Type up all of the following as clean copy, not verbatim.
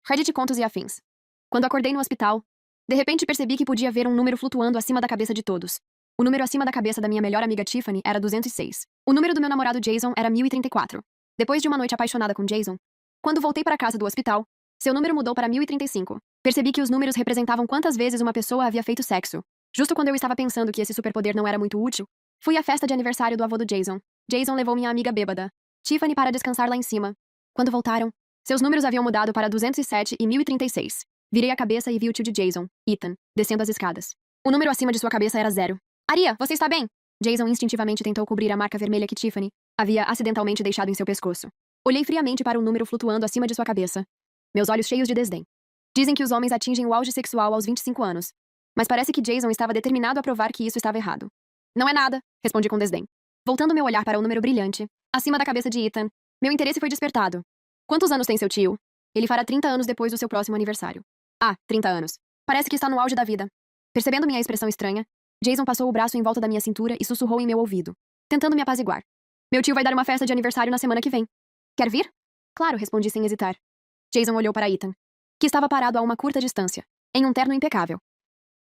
Reddit contos e afins. Quando acordei no hospital, de repente percebi que podia ver um número flutuando acima da cabeça de todos. O número acima da cabeça da minha melhor amiga Tiffany era 206. O número do meu namorado Jason era 1034. Depois de uma noite apaixonada com Jason, quando voltei para casa do hospital, seu número mudou para 1035. Percebi que os números representavam quantas vezes uma pessoa havia feito sexo. Justo quando eu estava pensando que esse superpoder não era muito útil, fui à festa de aniversário do avô do Jason. Jason levou minha amiga bêbada, Tiffany, para descansar lá em cima. Quando voltaram, seus números haviam mudado para 207 e 1036. Virei a cabeça e vi o tio de Jason, Ethan, descendo as escadas. O número acima de sua cabeça era 0. Aria, você está bem? Jason instintivamente tentou cobrir a marca vermelha que Tiffany havia acidentalmente deixado em seu pescoço. Olhei friamente para o número flutuando acima de sua cabeça, meus olhos cheios de desdém. Dizem que os homens atingem o auge sexual aos 25 anos. Mas parece que Jason estava determinado a provar que isso estava errado. Não é nada, respondi com desdém. Voltando meu olhar para o número brilhante, acima da cabeça de Ethan, meu interesse foi despertado. Quantos anos tem seu tio? Ele fará 30 anos depois do seu próximo aniversário. Ah, 30 anos. Parece que está no auge da vida. Percebendo minha expressão estranha, Jason passou o braço em volta da minha cintura e sussurrou em meu ouvido, tentando me apaziguar. Meu tio vai dar uma festa de aniversário na semana que vem. Quer vir? Claro, respondi sem hesitar. Jason olhou para Ethan, que estava parado a uma curta distância, em um terno impecável.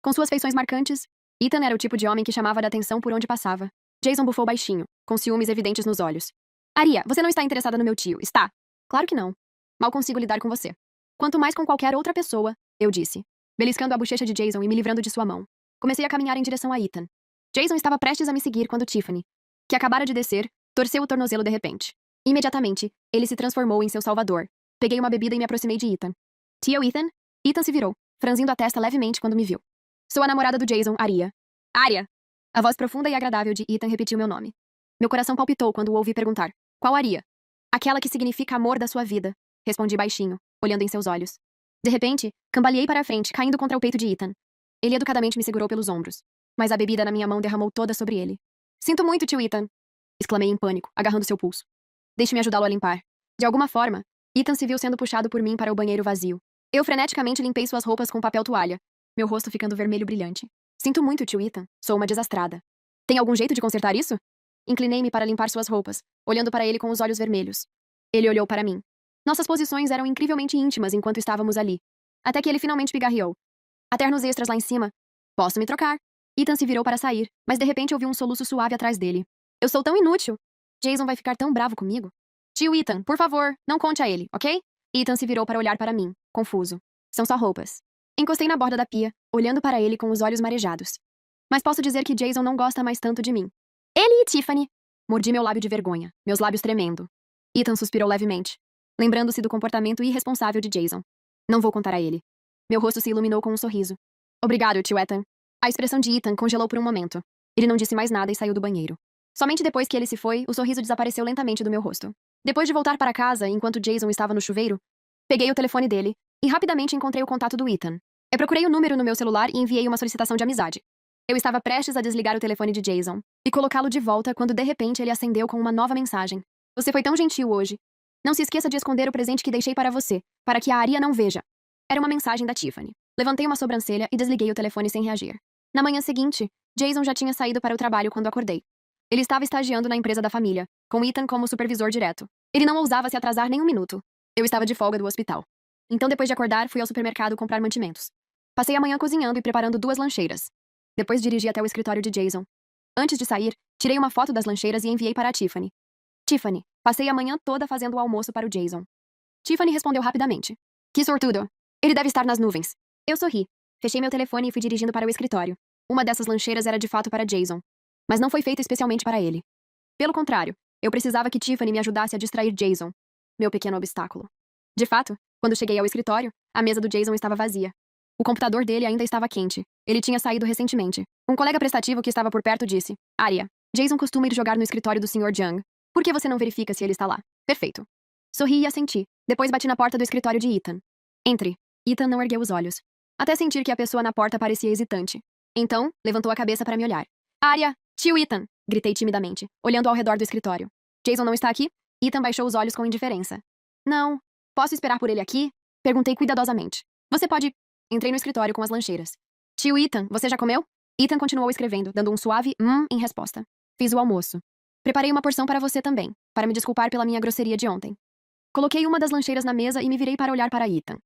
Com suas feições marcantes, Ethan era o tipo de homem que chamava a atenção por onde passava. Jason bufou baixinho, com ciúmes evidentes nos olhos. Aria, você não está interessada no meu tio, está? Claro que não. Mal consigo lidar com você. Quanto mais com qualquer outra pessoa, eu disse, beliscando a bochecha de Jason e me livrando de sua mão. Comecei a caminhar em direção a Ethan. Jason estava prestes a me seguir quando Tiffany, que acabara de descer, torceu o tornozelo de repente. Imediatamente, ele se transformou em seu salvador. Peguei uma bebida e me aproximei de Ethan. Tio Ethan? Ethan se virou, franzindo a testa levemente quando me viu. Sou a namorada do Jason, Aria. Aria! A voz profunda e agradável de Ethan repetiu meu nome. Meu coração palpitou quando o ouvi perguntar. Qual Aria? Aquela que significa amor da sua vida, respondi baixinho, olhando em seus olhos. De repente, cambaleei para a frente, caindo contra o peito de Ethan. Ele educadamente me segurou pelos ombros, mas a bebida na minha mão derramou toda sobre ele. Sinto muito, tio Ethan, exclamei em pânico, agarrando seu pulso. Deixe-me ajudá-lo a limpar. De alguma forma, Ethan se viu sendo puxado por mim para o banheiro vazio. Eu freneticamente limpei suas roupas com papel toalha, meu rosto ficando vermelho brilhante. Sinto muito, tio Ethan, sou uma desastrada. Tem algum jeito de consertar isso? Inclinei-me para limpar suas roupas, olhando para ele com os olhos vermelhos. Ele olhou para mim. Nossas posições eram incrivelmente íntimas enquanto estávamos ali. Até que ele finalmente pigarreou. A ternos extras lá em cima. Posso me trocar? Ethan se virou para sair, mas de repente ouvi um soluço suave atrás dele. Eu sou tão inútil. Jason vai ficar tão bravo comigo. Tio Ethan, por favor, não conte a ele, ok? Ethan se virou para olhar para mim, confuso. São só roupas. Encostei na borda da pia, olhando para ele com os olhos marejados. Mas posso dizer que Jason não gosta mais tanto de mim. Ele e Tiffany. Mordi meu lábio de vergonha, meus lábios tremendo. Ethan suspirou levemente, lembrando-se do comportamento irresponsável de Jason. Não vou contar a ele. Meu rosto se iluminou com um sorriso. Obrigado, tio Ethan. A expressão de Ethan congelou por um momento. Ele não disse mais nada e saiu do banheiro. Somente depois que ele se foi, o sorriso desapareceu lentamente do meu rosto. Depois de voltar para casa, enquanto Jason estava no chuveiro, peguei o telefone dele e rapidamente encontrei o contato do Ethan. Eu procurei o número no meu celular e enviei uma solicitação de amizade. Eu estava prestes a desligar o telefone de Jason e colocá-lo de volta quando de repente ele acendeu com uma nova mensagem. Você foi tão gentil hoje. Não se esqueça de esconder o presente que deixei para você, para que a Aria não veja. Era uma mensagem da Tiffany. Levantei uma sobrancelha e desliguei o telefone sem reagir. Na manhã seguinte, Jason já tinha saído para o trabalho quando acordei. Ele estava estagiando na empresa da família, com Ethan como supervisor direto. Ele não ousava se atrasar nem um minuto. Eu estava de folga do hospital. Então, depois de acordar, fui ao supermercado comprar mantimentos. Passei a manhã cozinhando e preparando 2 lancheiras. Depois dirigi até o escritório de Jason. Antes de sair, tirei uma foto das lancheiras e enviei para a Tiffany. Tiffany, passei a manhã toda fazendo o almoço para o Jason. Tiffany respondeu rapidamente. Que sortudo. Ele deve estar nas nuvens. Eu sorri. Fechei meu telefone e fui dirigindo para o escritório. Uma dessas lancheiras era de fato para Jason, mas não foi feita especialmente para ele. Pelo contrário, eu precisava que Tiffany me ajudasse a distrair Jason, meu pequeno obstáculo. De fato, quando cheguei ao escritório, a mesa do Jason estava vazia. O computador dele ainda estava quente. Ele tinha saído recentemente. Um colega prestativo que estava por perto disse: Aria, Jason costuma ir jogar no escritório do Sr. Jung. Por que você não verifica se ele está lá? Perfeito. Sorri e assenti. Depois bati na porta do escritório de Ethan. Entre. Ethan não ergueu os olhos, até sentir que a pessoa na porta parecia hesitante. Então, levantou a cabeça para me olhar. Aria, tio Ethan, gritei timidamente, olhando ao redor do escritório. Jason não está aqui? Ethan baixou os olhos com indiferença. Não. Posso esperar por ele aqui? Perguntei cuidadosamente. Você pode... Entrei no escritório com as lancheiras. Tio Ethan, você já comeu? Ethan continuou escrevendo, dando um suave em resposta. Fiz o almoço. Preparei uma porção para você também, para me desculpar pela minha grosseria de ontem. Coloquei uma das lancheiras na mesa e me virei para olhar para Ethan.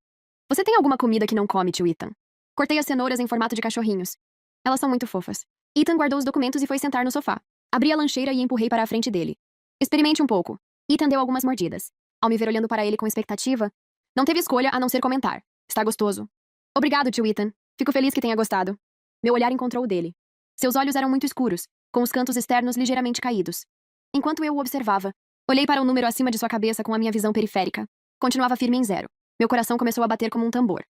Você tem alguma comida que não come, tio Ethan? Cortei as cenouras em formato de cachorrinhos. Elas são muito fofas. Ethan guardou os documentos e foi sentar no sofá. Abri a lancheira e empurrei para a frente dele. Experimente um pouco. Ethan deu algumas mordidas. Ao me ver olhando para ele com expectativa, não teve escolha a não ser comentar. Está gostoso. Obrigado, tio Ethan. Fico feliz que tenha gostado. Meu olhar encontrou o dele. Seus olhos eram muito escuros, com os cantos externos ligeiramente caídos. Enquanto eu o observava, olhei para o número acima de sua cabeça com a minha visão periférica. Continuava firme em 0. Meu coração começou a bater como um tambor.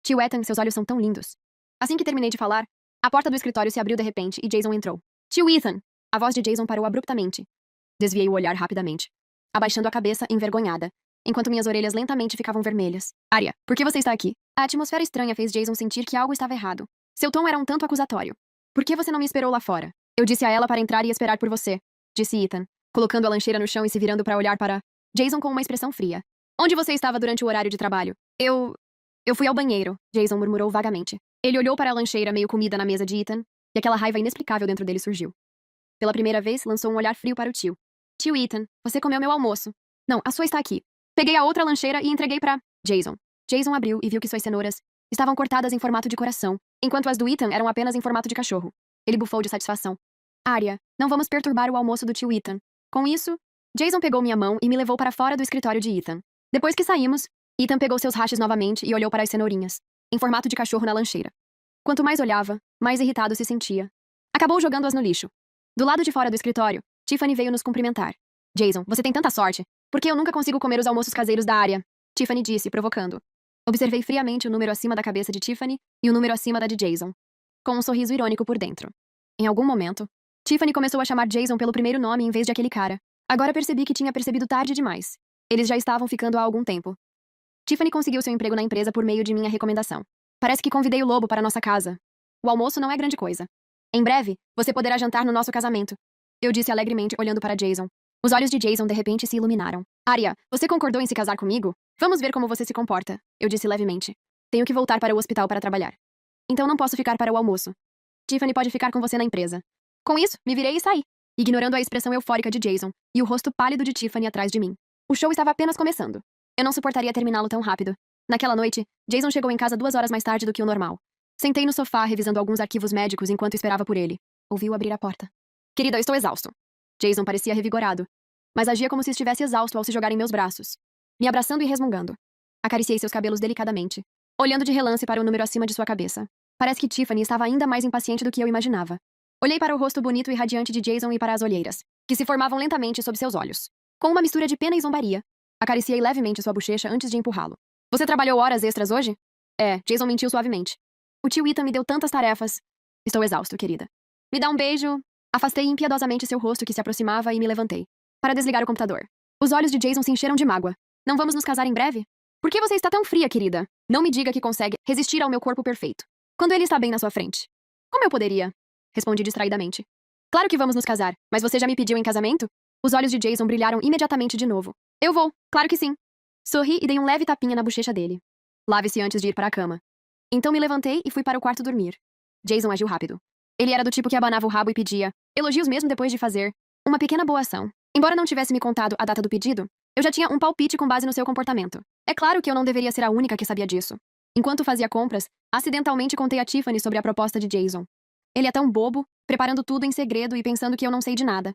Tio Ethan, seus olhos são tão lindos. Assim que terminei de falar, a porta do escritório se abriu de repente e Jason entrou. Tio Ethan! A voz de Jason parou abruptamente. Desviei o olhar rapidamente, abaixando a cabeça envergonhada, enquanto minhas orelhas lentamente ficavam vermelhas. Arya, por que você está aqui? A atmosfera estranha fez Jason sentir que algo estava errado. Seu tom era um tanto acusatório. Por que você não me esperou lá fora? Eu disse a ela para entrar e esperar por você, disse Ethan, colocando a lancheira no chão e se virando para olhar para Jason com uma expressão fria. Onde você estava durante o horário de trabalho? Eu fui ao banheiro, Jason murmurou vagamente. Ele olhou para a lancheira meio comida na mesa de Ethan, e aquela raiva inexplicável dentro dele surgiu. Pela primeira vez, lançou um olhar frio para o tio. Tio Ethan, você comeu meu almoço. Não, a sua está aqui. Peguei a outra lancheira e entreguei para Jason. Jason abriu e viu que suas cenouras estavam cortadas em formato de coração, enquanto as do Ethan eram apenas em formato de cachorro. Ele bufou de satisfação. Arya, não vamos perturbar o almoço do tio Ethan. Com isso, Jason pegou minha mão e me levou para fora do escritório de Ethan. Depois que saímos, Ethan pegou seus hashes novamente e olhou para as cenourinhas, em formato de cachorro na lancheira. Quanto mais olhava, mais irritado se sentia. Acabou jogando-as no lixo. Do lado de fora do escritório, Tiffany veio nos cumprimentar. Jason, você tem tanta sorte. Por que eu nunca consigo comer os almoços caseiros da área? Tiffany disse, provocando. Observei friamente o número acima da cabeça de Tiffany e o número acima da de Jason, com um sorriso irônico por dentro. Em algum momento, Tiffany começou a chamar Jason pelo primeiro nome em vez de aquele cara. Agora percebi que tinha percebido tarde demais. Eles já estavam ficando há algum tempo. Tiffany conseguiu seu emprego na empresa por meio de minha recomendação. Parece que convidei o lobo para nossa casa. O almoço não é grande coisa. Em breve, você poderá jantar no nosso casamento. Eu disse alegremente, olhando para Jason. Os olhos de Jason de repente se iluminaram. Arya, você concordou em se casar comigo? Vamos ver como você se comporta. Eu disse levemente. Tenho que voltar para o hospital para trabalhar. Então não posso ficar para o almoço. Tiffany pode ficar com você na empresa. Com isso, me virei e saí, ignorando a expressão eufórica de Jason e o rosto pálido de Tiffany atrás de mim. O show estava apenas começando. Eu não suportaria terminá-lo tão rápido. Naquela noite, Jason chegou em casa 2 horas mais tarde do que o normal. Sentei no sofá, revisando alguns arquivos médicos enquanto esperava por ele. Ouvi-o abrir a porta. Querida, eu estou exausto. Jason parecia revigorado, mas agia como se estivesse exausto ao se jogar em meus braços, me abraçando e resmungando. Acariciei seus cabelos delicadamente, olhando de relance para o número acima de sua cabeça. Parece que Tiffany estava ainda mais impaciente do que eu imaginava. Olhei para o rosto bonito e radiante de Jason e para as olheiras, que se formavam lentamente sob seus olhos. Com uma mistura de pena e zombaria, acariciei levemente sua bochecha antes de empurrá-lo. Você trabalhou horas extras hoje? É, Jason mentiu suavemente. O tio Ethan me deu tantas tarefas. Estou exausto, querida. Me dá um beijo. Afastei impiedosamente seu rosto que se aproximava e me levantei, para desligar o computador. Os olhos de Jason se encheram de mágoa. Não vamos nos casar em breve? Por que você está tão fria, querida? Não me diga que consegue resistir ao meu corpo perfeito, quando ele está bem na sua frente. Como eu poderia? Respondi distraidamente. Claro que vamos nos casar, mas você já me pediu em casamento? Os olhos de Jason brilharam imediatamente de novo. Eu vou, claro que sim. Sorri e dei um leve tapinha na bochecha dele. Lave-se antes de ir para a cama. Então me levantei e fui para o quarto dormir. Jason agiu rápido. Ele era do tipo que abanava o rabo e pedia elogios mesmo depois de fazer uma pequena boa ação. Embora não tivesse me contado a data do pedido, eu já tinha um palpite com base no seu comportamento. É claro que eu não deveria ser a única que sabia disso. Enquanto fazia compras, acidentalmente contei a Tiffany sobre a proposta de Jason. Ele é tão bobo, preparando tudo em segredo e pensando que eu não sei de nada.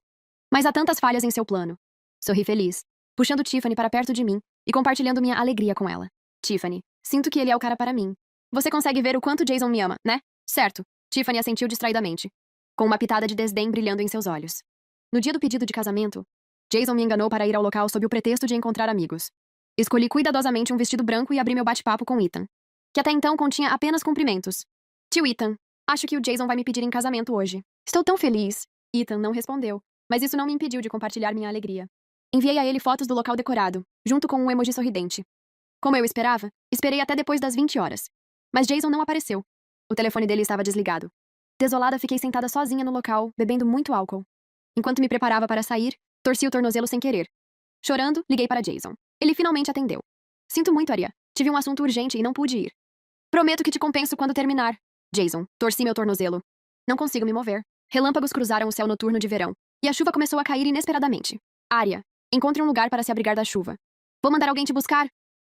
Mas há tantas falhas em seu plano. Sorri feliz, puxando Tiffany para perto de mim e compartilhando minha alegria com ela. Tiffany, sinto que ele é o cara para mim. Você consegue ver o quanto Jason me ama, né? Certo. Tiffany assentiu distraidamente, com uma pitada de desdém brilhando em seus olhos. No dia do pedido de casamento, Jason me enganou para ir ao local sob o pretexto de encontrar amigos. Escolhi cuidadosamente um vestido branco e abri meu bate-papo com Ethan, que até então continha apenas cumprimentos. Tio Ethan, acho que o Jason vai me pedir em casamento hoje. Estou tão feliz. Ethan não respondeu, mas isso não me impediu de compartilhar minha alegria. Enviei a ele fotos do local decorado, junto com um emoji sorridente. Como eu esperava, esperei até depois das 20 horas. Mas Jason não apareceu. O telefone dele estava desligado. Desolada, fiquei sentada sozinha no local, bebendo muito álcool. Enquanto me preparava para sair, torci o tornozelo sem querer. Chorando, liguei para Jason. Ele finalmente atendeu. Sinto muito, Arya. Tive um assunto urgente e não pude ir. Prometo que te compenso quando terminar. Jason, torci meu tornozelo. Não consigo me mover. Relâmpagos cruzaram o céu noturno de verão, e a chuva começou a cair inesperadamente. Arya, encontre um lugar para se abrigar da chuva. Vou mandar alguém te buscar.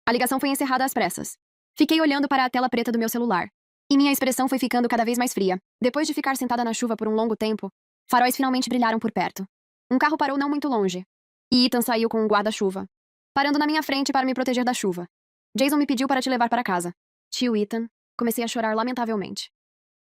A ligação foi encerrada às pressas. Fiquei olhando para a tela preta do meu celular. E minha expressão foi ficando cada vez mais fria. Depois de ficar sentada na chuva por um longo tempo, faróis finalmente brilharam por perto. Um carro parou não muito longe. E Ethan saiu com um guarda-chuva, parando na minha frente para me proteger da chuva. Jason me pediu para te levar para casa. Tio Ethan. Comecei a chorar lamentavelmente.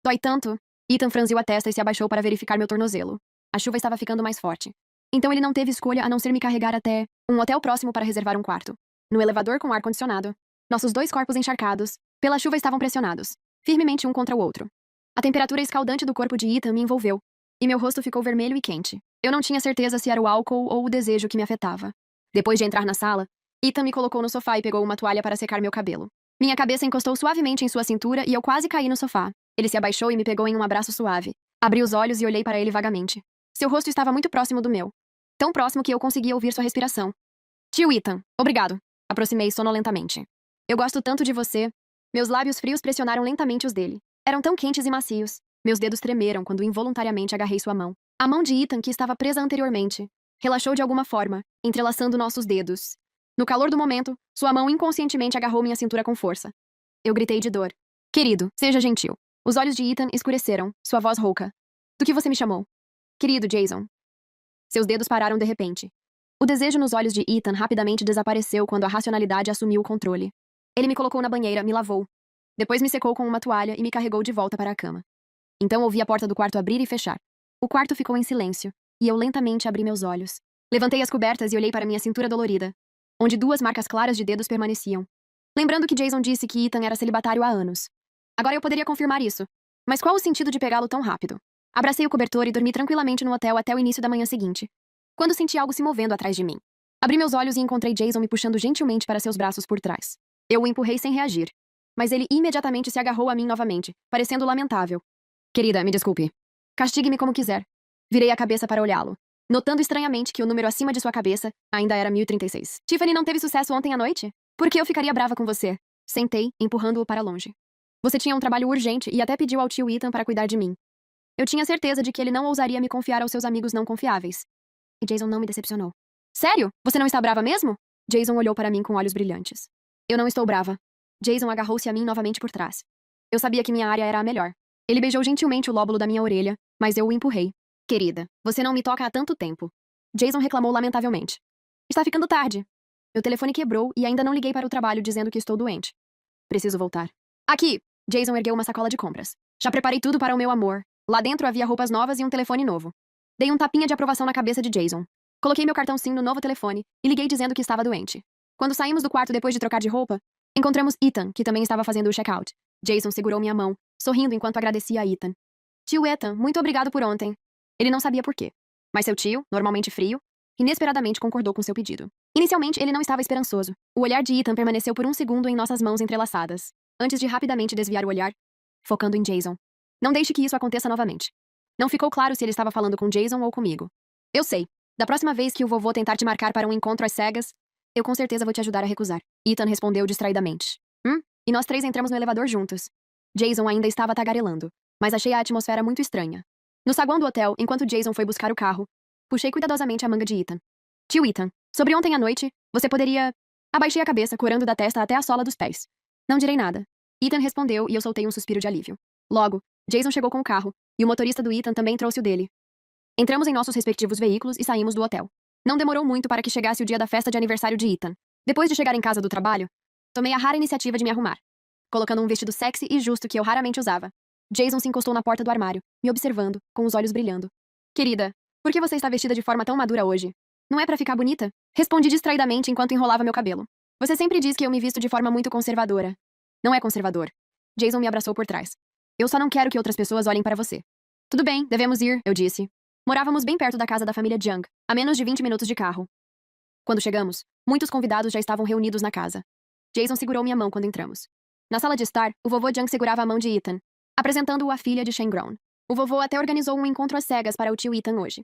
Dói tanto. Ethan franziu a testa e se abaixou para verificar meu tornozelo. A chuva estava ficando mais forte. Então ele não teve escolha a não ser me carregar até um hotel próximo para reservar um quarto. No elevador com ar-condicionado, nossos dois corpos encharcados, pela chuva estavam pressionados, firmemente um contra o outro. A temperatura escaldante do corpo de Ethan me envolveu, e meu rosto ficou vermelho e quente. Eu não tinha certeza se era o álcool ou o desejo que me afetava. Depois de entrar na sala, Ethan me colocou no sofá e pegou uma toalha para secar meu cabelo. Minha cabeça encostou suavemente em sua cintura e eu quase caí no sofá. Ele se abaixou e me pegou em um abraço suave. Abri os olhos e olhei para ele vagamente. Seu rosto estava muito próximo do meu. Tão próximo que eu conseguia ouvir sua respiração. Tio Ethan, obrigado. Aproximei sonolentamente. Eu gosto tanto de você. Meus lábios frios pressionaram lentamente os dele. Eram tão quentes e macios. Meus dedos tremeram quando involuntariamente agarrei sua mão. A mão de Ethan, que estava presa anteriormente, relaxou de alguma forma, entrelaçando nossos dedos. No calor do momento, sua mão inconscientemente agarrou minha cintura com força. Eu gritei de dor. Querido, seja gentil. Os olhos de Ethan escureceram, sua voz rouca. Do que você me chamou? Querido Jason. Seus dedos pararam de repente. O desejo nos olhos de Ethan rapidamente desapareceu quando a racionalidade assumiu o controle. Ele me colocou na banheira, me lavou. Depois me secou com uma toalha e me carregou de volta para a cama. Então ouvi a porta do quarto abrir e fechar. O quarto ficou em silêncio, e eu lentamente abri meus olhos. Levantei as cobertas e olhei para minha cintura dolorida, onde duas marcas claras de dedos permaneciam. Lembrando que Jason disse que Ethan era celibatário há anos. Agora eu poderia confirmar isso. Mas qual o sentido de pegá-lo tão rápido? Abracei o cobertor e dormi tranquilamente no hotel até o início da manhã seguinte, quando senti algo se movendo atrás de mim. Abri meus olhos e encontrei Jason me puxando gentilmente para seus braços por trás. Eu o empurrei sem reagir. Mas ele imediatamente se agarrou a mim novamente, parecendo lamentável. Querida, me desculpe. Castigue-me como quiser. Virei a cabeça para olhá-lo, notando estranhamente que o número acima de sua cabeça ainda era 1036. Tiffany não teve sucesso ontem à noite? Por que eu ficaria brava com você? Sentei, empurrando-o para longe. Você tinha um trabalho urgente e até pediu ao tio Ethan para cuidar de mim. Eu tinha certeza de que ele não ousaria me confiar aos seus amigos não confiáveis. E Jason não me decepcionou. Sério? Você não está brava mesmo? Jason olhou para mim com olhos brilhantes. Eu não estou brava. Jason agarrou-se a mim novamente por trás. Eu sabia que minha área era a melhor. Ele beijou gentilmente o lóbulo da minha orelha, mas eu o empurrei. Querida, você não me toca há tanto tempo. Jason reclamou lamentavelmente. Está ficando tarde. Meu telefone quebrou e ainda não liguei para o trabalho dizendo que estou doente. Preciso voltar. Aqui! Jason ergueu uma sacola de compras. Já preparei tudo para o meu amor. Lá dentro havia roupas novas e um telefone novo. Dei um tapinha de aprovação na cabeça de Jason. Coloquei meu cartão SIM no novo telefone e liguei dizendo que estava doente. Quando saímos do quarto depois de trocar de roupa, encontramos Ethan, que também estava fazendo o check-out. Jason segurou minha mão, sorrindo enquanto agradecia a Ethan. Tio Ethan, muito obrigado por ontem. Ele não sabia por quê. Mas seu tio, normalmente frio, inesperadamente concordou com seu pedido. Inicialmente, ele não estava esperançoso. O olhar de Ethan permaneceu por um segundo em nossas mãos entrelaçadas, antes de rapidamente desviar o olhar, focando em Jason. Não deixe que isso aconteça novamente. Não ficou claro se ele estava falando com Jason ou comigo. Eu sei. Da próxima vez que o vovô tentar te marcar para um encontro às cegas, eu com certeza vou te ajudar a recusar. Ethan respondeu distraidamente. E nós três entramos no elevador juntos. Jason ainda estava tagarelando, mas achei a atmosfera muito estranha. No saguão do hotel, enquanto Jason foi buscar o carro, puxei cuidadosamente a manga de Ethan. Tio Ethan, sobre ontem à noite, você poderia... Abaixei a cabeça, corando da testa até a sola dos pés. Não direi nada. Ethan respondeu e eu soltei um suspiro de alívio. Logo, Jason chegou com o carro, e o motorista do Ethan também trouxe o dele. Entramos em nossos respectivos veículos e saímos do hotel. Não demorou muito para que chegasse o dia da festa de aniversário de Ethan. Depois de chegar em casa do trabalho, tomei a rara iniciativa de me arrumar, colocando um vestido sexy e justo que eu raramente usava. Jason se encostou na porta do armário, me observando, com os olhos brilhando. Querida, por que você está vestida de forma tão madura hoje? Não é pra ficar bonita? Respondi distraidamente enquanto enrolava meu cabelo. Você sempre diz que eu me visto de forma muito conservadora. Não é conservador. Jason me abraçou por trás. Eu só não quero que outras pessoas olhem para você. Tudo bem, devemos ir, eu disse. Morávamos bem perto da casa da família Jung, a menos de 20 minutos de carro. Quando chegamos, muitos convidados já estavam reunidos na casa. Jason segurou minha mão quando entramos. Na sala de estar, o vovô Jung segurava a mão de Ethan, apresentando-o à filha de Shane. O vovô até organizou um encontro às cegas para o tio Ethan hoje.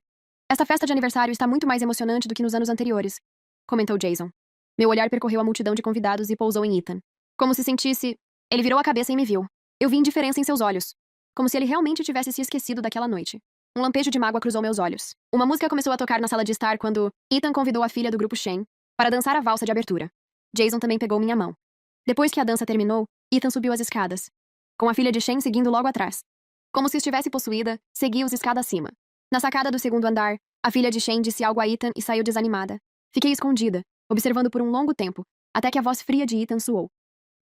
Esta festa de aniversário está muito mais emocionante do que nos anos anteriores, comentou Jason. Meu olhar percorreu a multidão de convidados e pousou em Ethan. Como se sentisse... Ele virou a cabeça e me viu. Eu vi indiferença em seus olhos. Como se ele realmente tivesse se esquecido daquela noite. Um lampejo de mágoa cruzou meus olhos. Uma música começou a tocar na sala de estar quando Ethan convidou a filha do grupo Shane para dançar a valsa de abertura. Jason também pegou minha mão. Depois que a dança terminou, Ethan subiu as escadas, com a filha de Shen seguindo logo atrás. Como se estivesse possuída, seguiu-os escada acima. Na sacada do segundo andar, a filha de Shen disse algo a Ethan e saiu desanimada. Fiquei escondida, observando por um longo tempo, até que a voz fria de Ethan soou.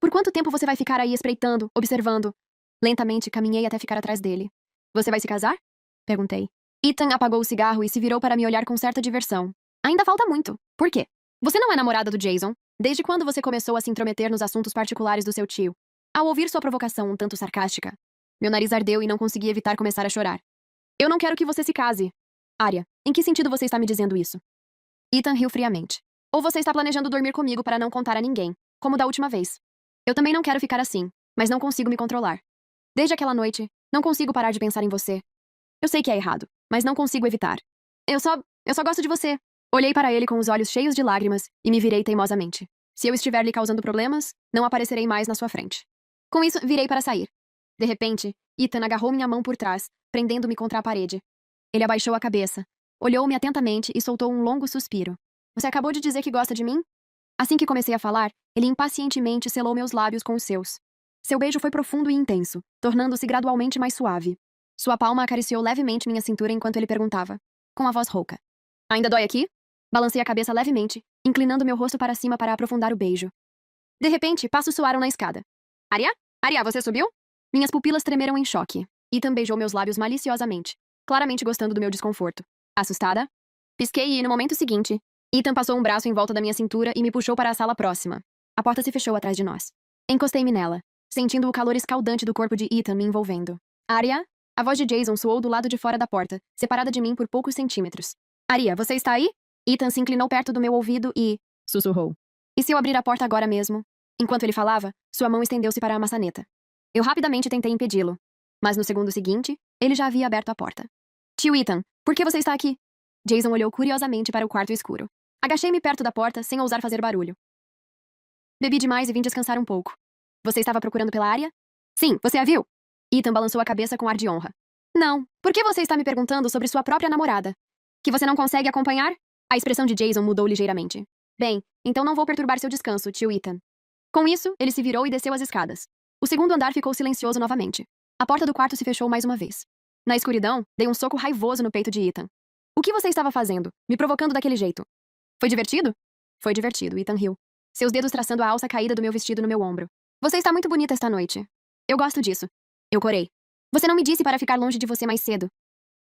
Por quanto tempo você vai ficar aí espreitando, observando? Lentamente caminhei até ficar atrás dele. Você vai se casar? Perguntei. Ethan apagou o cigarro e se virou para me olhar com certa diversão. Ainda falta muito. Por quê? Você não é namorada do Jason. Desde quando você começou a se intrometer nos assuntos particulares do seu tio? Ao ouvir sua provocação um tanto sarcástica, meu nariz ardeu e não consegui evitar começar a chorar. Eu não quero que você se case. Arya, em que sentido você está me dizendo isso? Ethan riu friamente. Ou você está planejando dormir comigo para não contar a ninguém, como da última vez. Eu também não quero ficar assim, mas não consigo me controlar. Desde aquela noite, não consigo parar de pensar em você. Eu sei que é errado, mas não consigo evitar. Eu só gosto de você. Olhei para ele com os olhos cheios de lágrimas e me virei teimosamente. Se eu estiver lhe causando problemas, não aparecerei mais na sua frente. Com isso, virei para sair. De repente, Ethan agarrou minha mão por trás, prendendo-me contra a parede. Ele abaixou a cabeça, olhou-me atentamente e soltou um longo suspiro. Você acabou de dizer que gosta de mim? Assim que comecei a falar, ele impacientemente selou meus lábios com os seus. Seu beijo foi profundo e intenso, tornando-se gradualmente mais suave. Sua palma acariciou levemente minha cintura enquanto ele perguntava, com a voz rouca. Ainda dói aqui? Balancei a cabeça levemente, inclinando meu rosto para cima para aprofundar o beijo. De repente, passos soaram na escada. Arya? Arya, você subiu? Minhas pupilas tremeram em choque. Ethan beijou meus lábios maliciosamente, claramente gostando do meu desconforto. Assustada? Pisquei e, no momento seguinte, Ethan passou um braço em volta da minha cintura e me puxou para a sala próxima. A porta se fechou atrás de nós. Encostei-me nela, sentindo o calor escaldante do corpo de Ethan me envolvendo. Arya? A voz de Jason soou do lado de fora da porta, separada de mim por poucos centímetros. Arya, você está aí? Ethan se inclinou perto do meu ouvido e sussurrou. E se eu abrir a porta agora mesmo? Enquanto ele falava, sua mão estendeu-se para a maçaneta. Eu rapidamente tentei impedi-lo, mas no segundo seguinte, ele já havia aberto a porta. Tio Ethan, por que você está aqui? Jason olhou curiosamente para o quarto escuro. Agachei-me perto da porta sem ousar fazer barulho. Bebi demais e vim descansar um pouco. Você estava procurando pela Arya? Sim, você a viu? Ethan balançou a cabeça com ar de honra. Não, por que você está me perguntando sobre sua própria namorada? Que você não consegue acompanhar? A expressão de Jason mudou ligeiramente. Bem, então não vou perturbar seu descanso, tio Ethan. Com isso, ele se virou e desceu as escadas. O segundo andar ficou silencioso novamente. A porta do quarto se fechou mais uma vez. Na escuridão, dei um soco raivoso no peito de Ethan. O que você estava fazendo? Me provocando daquele jeito? Foi divertido? Foi divertido, Ethan riu. Seus dedos traçando a alça caída do meu vestido no meu ombro. Você está muito bonita esta noite. Eu gosto disso. Eu corei. Você não me disse para ficar longe de você mais cedo.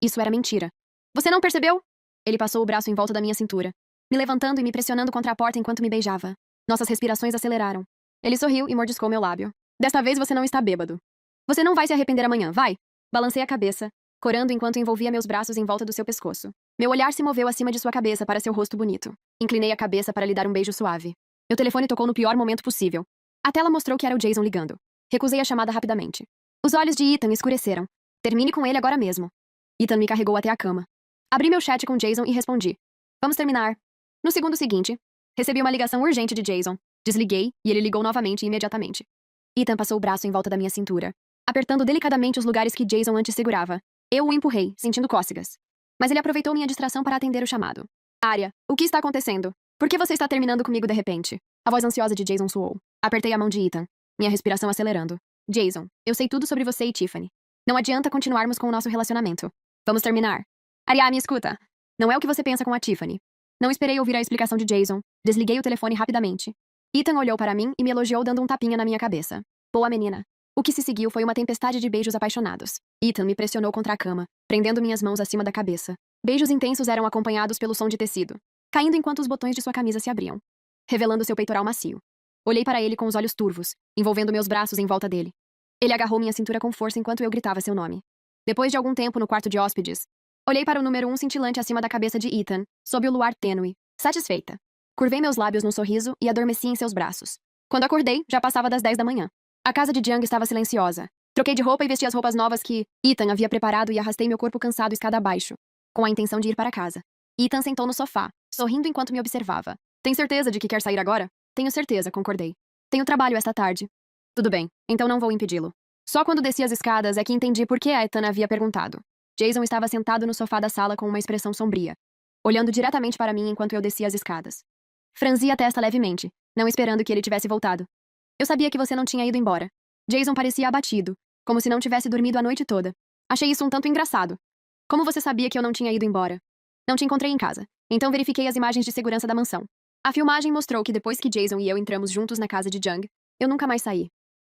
Isso era mentira. Você não percebeu? Ele passou o braço em volta da minha cintura, me levantando e me pressionando contra a porta enquanto me beijava. Nossas respirações aceleraram. Ele sorriu e mordiscou meu lábio. Desta vez você não está bêbado. Você não vai se arrepender amanhã, vai? Balancei a cabeça, corando enquanto envolvia meus braços em volta do seu pescoço. Meu olhar se moveu acima de sua cabeça para seu rosto bonito. Inclinei a cabeça para lhe dar um beijo suave. Meu telefone tocou no pior momento possível. A tela mostrou que era o Jason ligando. Recusei a chamada rapidamente. Os olhos de Ethan escureceram. Termine com ele agora mesmo. Ethan me carregou até a cama. Abri meu chat com Jason e respondi. Vamos terminar. No segundo seguinte, recebi uma ligação urgente de Jason. Desliguei e ele ligou novamente e imediatamente. Ethan passou o braço em volta da minha cintura, apertando delicadamente os lugares que Jason antes segurava. Eu o empurrei, sentindo cócegas. Mas ele aproveitou minha distração para atender o chamado. Arya, o que está acontecendo? Por que você está terminando comigo de repente? A voz ansiosa de Jason soou. Apertei a mão de Ethan, minha respiração acelerando. Jason, eu sei tudo sobre você e Tiffany. Não adianta continuarmos com o nosso relacionamento. Vamos terminar. Arya, me escuta. Não é o que você pensa com a Tiffany. Não esperei ouvir a explicação de Jason. Desliguei o telefone rapidamente. Ethan olhou para mim e me elogiou dando um tapinha na minha cabeça. Boa menina. O que se seguiu foi uma tempestade de beijos apaixonados. Ethan me pressionou contra a cama, prendendo minhas mãos acima da cabeça. Beijos intensos eram acompanhados pelo som de tecido, caindo enquanto os botões de sua camisa se abriam, revelando seu peitoral macio. Olhei para ele com os olhos turvos, envolvendo meus braços em volta dele. Ele agarrou minha cintura com força enquanto eu gritava seu nome. Depois de algum tempo no quarto de hóspedes, olhei para o número 1 cintilante acima da cabeça de Ethan, sob o luar tênue, satisfeita. Curvei meus lábios num sorriso e adormeci em seus braços. Quando acordei, já passava das 10 da manhã. A casa de Jiang estava silenciosa. Troquei de roupa e vesti as roupas novas que Ethan havia preparado e arrastei meu corpo cansado escada abaixo, com a intenção de ir para casa. Ethan sentou no sofá, sorrindo enquanto me observava. Tem certeza de que quer sair agora? Tenho certeza, concordei. Tenho trabalho esta tarde. Tudo bem, então não vou impedi-lo. Só quando desci as escadas é que entendi por que Ethan havia perguntado. Jason estava sentado no sofá da sala com uma expressão sombria, olhando diretamente para mim enquanto eu descia as escadas. Franzi a testa levemente, não esperando que ele tivesse voltado. Eu sabia que você não tinha ido embora. Jason parecia abatido, como se não tivesse dormido a noite toda. Achei isso um tanto engraçado. Como você sabia que eu não tinha ido embora? Não te encontrei em casa, então verifiquei as imagens de segurança da mansão. A filmagem mostrou que depois que Jason e eu entramos juntos na casa de Jung, eu nunca mais saí.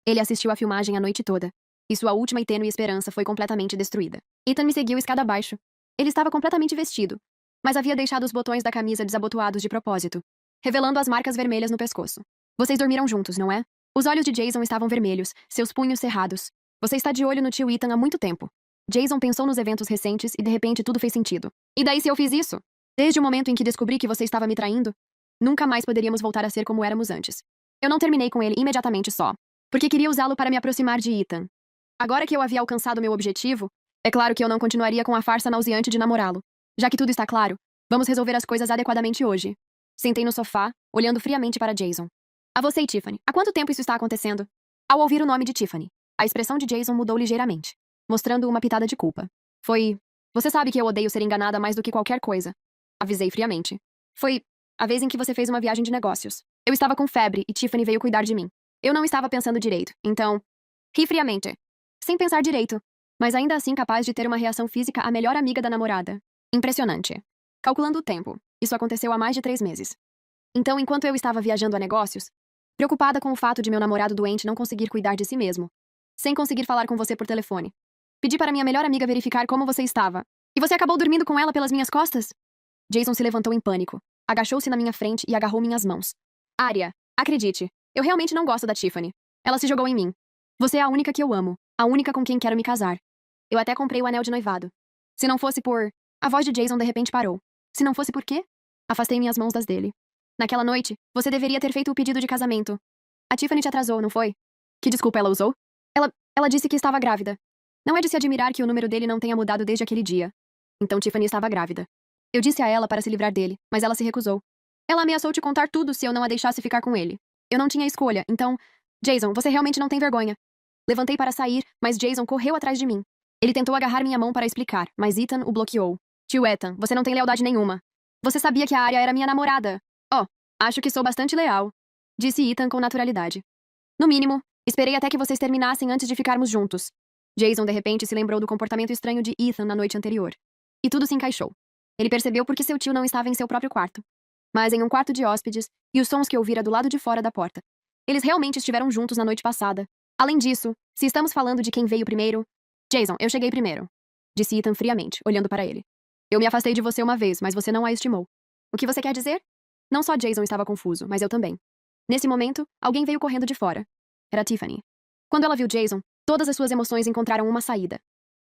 Ele assistiu à filmagem a noite toda, e sua última e tênue esperança foi completamente destruída. Ethan me seguiu escada abaixo. Ele estava completamente vestido, mas havia deixado os botões da camisa desabotoados de propósito, revelando as marcas vermelhas no pescoço. Vocês dormiram juntos, não é? Os olhos de Jason estavam vermelhos, seus punhos cerrados. Você está de olho no tio Ethan há muito tempo. Jason pensou nos eventos recentes e de repente tudo fez sentido. E daí se eu fiz isso? Desde o momento em que descobri que você estava me traindo, nunca mais poderíamos voltar a ser como éramos antes. Eu não terminei com ele imediatamente só, porque queria usá-lo para me aproximar de Ethan. Agora que eu havia alcançado meu objetivo, é claro que eu não continuaria com a farsa nauseante de namorá-lo. Já que tudo está claro, vamos resolver as coisas adequadamente hoje. Sentei no sofá, olhando friamente para Jason. A você e Tiffany, há quanto tempo isso está acontecendo? Ao ouvir o nome de Tiffany, a expressão de Jason mudou ligeiramente, mostrando uma pitada de culpa. Foi... Você sabe que eu odeio ser enganada mais do que qualquer coisa. Avisei friamente. Foi a vez em que você fez uma viagem de negócios. Eu estava com febre e Tiffany veio cuidar de mim. Eu não estava pensando direito, então... Ri friamente. Sem pensar direito, mas ainda assim capaz de ter uma reação física à melhor amiga da namorada. Impressionante. Calculando o tempo, isso aconteceu há mais de 3 meses. Então, enquanto eu estava viajando a negócios, preocupada com o fato de meu namorado doente não conseguir cuidar de si mesmo, sem conseguir falar com você por telefone, pedi para minha melhor amiga verificar como você estava. E você acabou dormindo com ela pelas minhas costas? Jason se levantou em pânico, agachou-se na minha frente e agarrou minhas mãos. Arya, acredite, eu realmente não gosto da Tiffany. Ela se jogou em mim. Você é a única que eu amo, a única com quem quero me casar. Eu até comprei o anel de noivado. Se não fosse por... A voz de Jason de repente parou. Se não fosse por quê? Afastei minhas mãos das dele. Naquela noite, você deveria ter feito o pedido de casamento. A Tiffany te atrasou, não foi? Que desculpa ela usou? Ela disse que estava grávida. Não é de se admirar que o número dele não tenha mudado desde aquele dia. Então Tiffany estava grávida. Eu disse a ela para se livrar dele, mas ela se recusou. Ela ameaçou te contar tudo se eu não a deixasse ficar com ele. Eu não tinha escolha, então... Jason, você realmente não tem vergonha. Levantei para sair, mas Jason correu atrás de mim. Ele tentou agarrar minha mão para explicar, mas Ethan o bloqueou. Tio Ethan, você não tem lealdade nenhuma. Você sabia que a Arya era minha namorada. Oh, acho que sou bastante leal, disse Ethan com naturalidade. No mínimo, esperei até que vocês terminassem antes de ficarmos juntos. Jason de repente se lembrou do comportamento estranho de Ethan na noite anterior. E tudo se encaixou. Ele percebeu porque seu tio não estava em seu próprio quarto, mas em um quarto de hóspedes, e os sons que ouvira do lado de fora da porta. Eles realmente estiveram juntos na noite passada. Além disso, se estamos falando de quem veio primeiro... Jason, eu cheguei primeiro, disse Ethan friamente, olhando para ele. Eu me afastei de você uma vez, mas você não a estimou. O que você quer dizer? Não só Jason estava confuso, mas eu também. Nesse momento, alguém veio correndo de fora. Era Tiffany. Quando ela viu Jason, todas as suas emoções encontraram uma saída.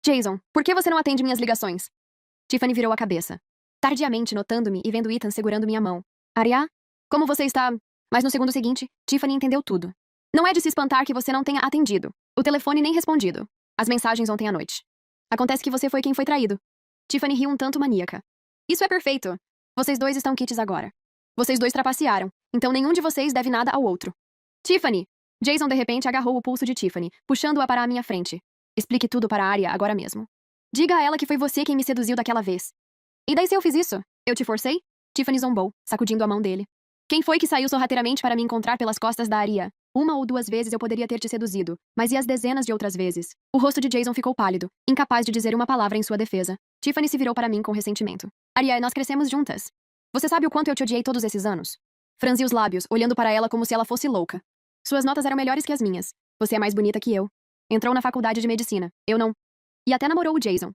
Jason, por que você não atende minhas ligações? Tiffany virou a cabeça. Tardiamente, notando-me e vendo Ethan segurando minha mão. Arya? Como você está... Mas no segundo seguinte, Tiffany entendeu tudo. Não é de se espantar que você não tenha atendido. O telefone nem respondido. As mensagens ontem à noite. Acontece que você foi quem foi traído. Tiffany riu um tanto maníaca. Isso é perfeito. Vocês dois estão quites agora. Vocês dois trapacearam, então nenhum de vocês deve nada ao outro. Tiffany! Jason de repente agarrou o pulso de Tiffany, puxando-a para a minha frente. Explique tudo para a Arya agora mesmo. Diga a ela que foi você quem me seduziu daquela vez. E daí se eu fiz isso? Eu te forcei? Tiffany zombou, sacudindo a mão dele. Quem foi que saiu sorrateiramente para me encontrar pelas costas da Arya? 1 ou 2 vezes eu poderia ter te seduzido, mas e as dezenas de outras vezes? O rosto de Jason ficou pálido, incapaz de dizer uma palavra em sua defesa. Tiffany se virou para mim com ressentimento. Arya, nós crescemos juntas. Você sabe o quanto eu te odiei todos esses anos? Franzi os lábios, olhando para ela como se ela fosse louca. Suas notas eram melhores que as minhas. Você é mais bonita que eu. Entrou na faculdade de medicina. Eu não. E até namorou o Jason.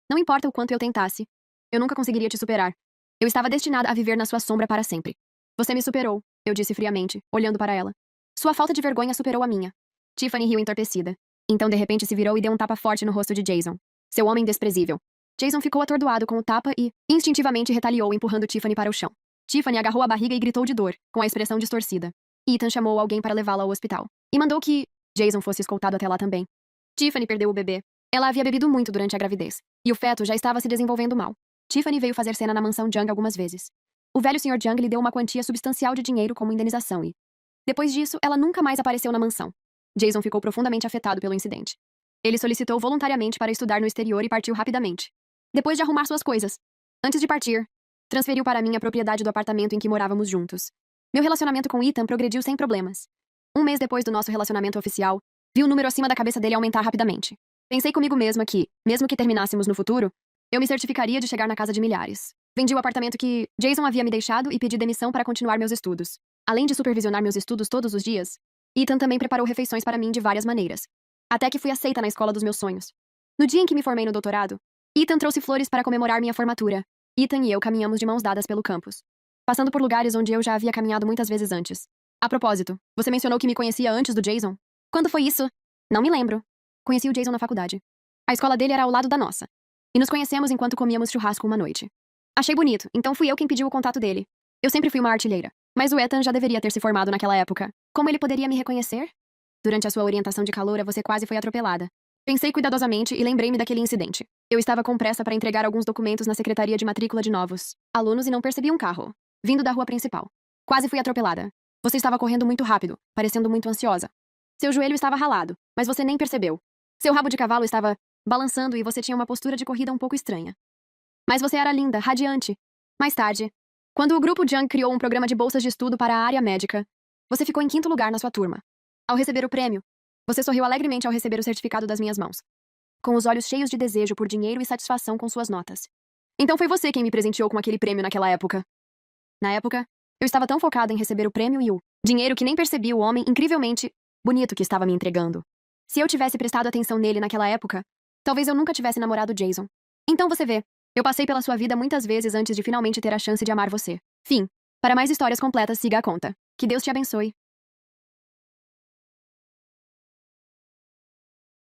Não importa o quanto eu tentasse. Eu nunca conseguiria te superar. Eu estava destinada a viver na sua sombra para sempre. Você me superou, eu disse friamente, olhando para ela. Sua falta de vergonha superou a minha. Tiffany riu entorpecida. Então de repente se virou e deu um tapa forte no rosto de Jason. Seu homem desprezível. Jason ficou atordoado com o tapa e, instintivamente, retaliou empurrando Tiffany para o chão. Tiffany agarrou a barriga e gritou de dor, com a expressão distorcida. Ethan chamou alguém para levá-la ao hospital. E mandou que Jason fosse escoltado até lá também. Tiffany perdeu o bebê. Ela havia bebido muito durante a gravidez. E o feto já estava se desenvolvendo mal. Tiffany veio fazer cena na mansão Jung algumas vezes. O velho Sr. Jung lhe deu uma quantia substancial de dinheiro como indenização e... Depois disso, ela nunca mais apareceu na mansão. Jason ficou profundamente afetado pelo incidente. Ele solicitou voluntariamente para estudar no exterior e partiu rapidamente. Depois de arrumar suas coisas. Antes de partir, transferiu para mim a propriedade do apartamento em que morávamos juntos. Meu relacionamento com Ethan progrediu sem problemas. Um mês depois do nosso relacionamento oficial, vi o número acima da cabeça dele aumentar rapidamente. Pensei comigo mesma que, mesmo que terminássemos no futuro, eu me certificaria de chegar na casa de milhares. Vendi o apartamento que Jason havia me deixado e pedi demissão para continuar meus estudos. Além de supervisionar meus estudos todos os dias, Ethan também preparou refeições para mim de várias maneiras. Até que fui aceita na escola dos meus sonhos. No dia em que me formei no doutorado, Ethan trouxe flores para comemorar minha formatura. Ethan e eu caminhamos de mãos dadas pelo campus, passando por lugares onde eu já havia caminhado muitas vezes antes. A propósito, você mencionou que me conhecia antes do Jason? Quando foi isso? Não me lembro. Conheci o Jason na faculdade. A escola dele era ao lado da nossa. E nos conhecemos enquanto comíamos churrasco uma noite. Achei bonito, então fui eu quem pediu o contato dele. Eu sempre fui uma artilheira, mas o Ethan já deveria ter se formado naquela época. Como ele poderia me reconhecer? Durante a sua orientação de caloura, você quase foi atropelada. Pensei cuidadosamente e lembrei-me daquele incidente. Eu estava com pressa para entregar alguns documentos na secretaria de matrícula de novos alunos e não percebi um carro vindo da rua principal. Quase fui atropelada. Você estava correndo muito rápido, parecendo muito ansiosa. Seu joelho estava ralado, mas você nem percebeu. Seu rabo de cavalo estava balançando e você tinha uma postura de corrida um pouco estranha. Mas você era linda, radiante. Mais tarde, quando o grupo Jung criou um programa de bolsas de estudo para a área médica, você ficou em quinto lugar na sua turma. Ao receber o prêmio, você sorriu alegremente ao receber o certificado das minhas mãos, com os olhos cheios de desejo por dinheiro e satisfação com suas notas. Então foi você quem me presenteou com aquele prêmio naquela época. Na época, eu estava tão focada em receber o prêmio e o dinheiro que nem percebi o homem incrivelmente bonito que estava me entregando. Se eu tivesse prestado atenção nele naquela época, talvez eu nunca tivesse namorado Jason. Então você vê, eu passei pela sua vida muitas vezes antes de finalmente ter a chance de amar você. Fim. Para mais histórias completas, siga a conta. Que Deus te abençoe.